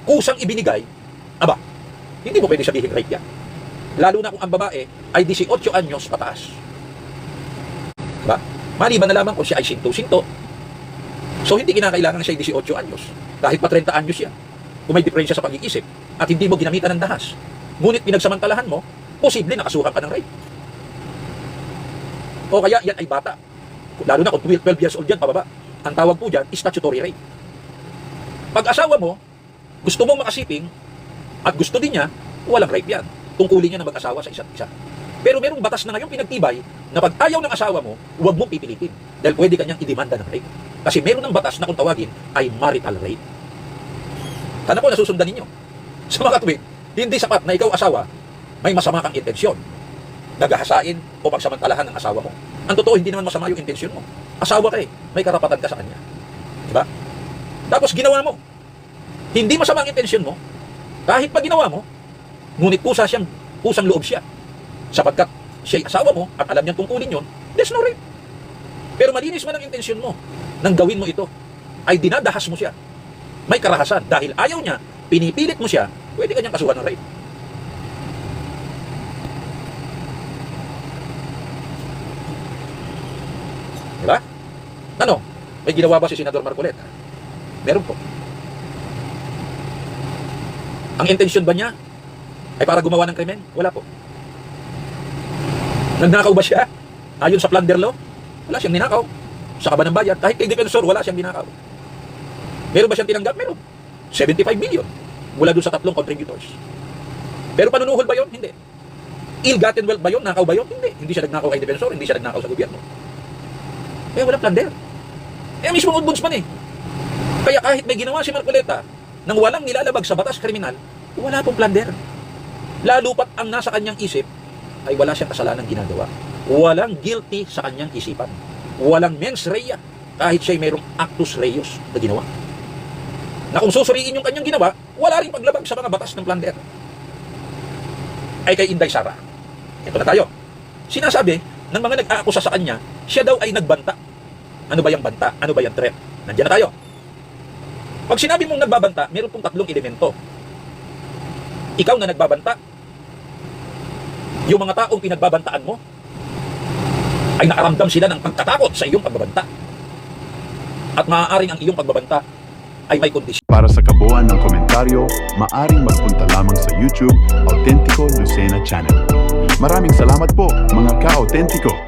kusang ibinigay, aba, hindi mo pwede sabihin rape yan. Lalo na kung ang babae ay 18 anyos pataas. Diba? Maliban na lamang kung siya ay sinto-sinto. So hindi kinakailangan siya ay 18 anyos. Kahit pa 30 anyos yan. Kung may diferensya sa pag-iisip at hindi mo ginamitan ng dahas, ngunit pinagsamantalahan mo, posible nakasuhan ka ng rape. O kaya yan ay bata. Lalo na kung 12 years old yan, pababa. Ang tawag po dyan, statutory rape. Pag asawa mo, gusto mong makasiping, at gusto din niya, walang rape yan. Tungkulin niya na mag-asawa sa isa't isa. Pero merong batas na ngayon pinagtibay na pag ayaw ng asawa mo, huwag mong pipilitin. Dahil pwede kanyang idemanda ng rape. Kasi meron ng batas na kung tawagin ay marital rape. Sana po nasusundan ninyo. Sa mga tuwing, hindi sapat na ikaw asawa, may masama kang intensyon. Nagahasain o pagsamantalahan ng asawa mo. Ang totoo, hindi naman masama yung intensyon mo. Asawa ka eh, may karapatan ka sa kanya. Diba? Tapos ginawa mo. Hindi masama ang intensyon mo. Kahit pa ginawa mo, ngunit kusang loob siya. Sapagkat siya'y asawa mo at alam niyang tungkulin yun, there's no rape. Pero malinis man ang intensyon mo nang gawin mo ito, ay dinadahas mo siya. May karahasan. Dahil ayaw niya, pinipilit mo siya, pwede kanyang kasuhan ng rape. Diba? Ano? May ginawa ba si Senador Marcoleta? Meron po. Ang intensyon ba niya ay para gumawa ng krimen? Wala po. Nagnakaw ba siya? Ayon sa plunder law? Wala siyang ninakaw. Sa kaba ng bayad, kahit kay defensor, wala siyang ninakaw. Meron ba siyang tinanggap? Meron. 75 million mula dun sa 3 contributors. Pero panunuhol ba yun? Hindi. Ill-gotten wealth ba yun? Nakaw ba yun? Hindi. Hindi siya nagnakaw kay defensor, hindi siya nagnakaw sa gobyerno. Kaya wala plunder. Eh, mismo ombudsman eh. Kaya kahit may ginawa si Marcoleta nang walang nilalabag sa batas kriminal, wala pong plunder. Lalo pat ang nasa kanyang isip ay wala siyang kasalanang ginagawa. Walang guilty sa kanyang isipan. Walang mens rea kahit siya'y mayroong actus reus na ginawa. Na kung susuriin yung kanyang ginawa, wala rin paglabag sa mga batas ng plunder. Ay kay Inday Sara. Ito na tayo. Sinasabi ng mga nag-aakusa sa kanya, siya daw ay nagbanta. Ano ba yung banta? Ano ba yung threat? Nandiyan na tayo. Pag sinabi mong nagbabanta, meron pong 3 elemento. Ikaw na nagbabanta, yung mga taong pinagbabantaan mo, ay nakaramdam sila ng pagkatakot sa iyong pagbabanta. At maaaring ang iyong pagbabanta ay may kondisyon. Para sa kabuuan ng komentaryo, maaring magpunta lamang sa YouTube Autentico Lucena Channel. Maraming salamat po mga ka-autentiko.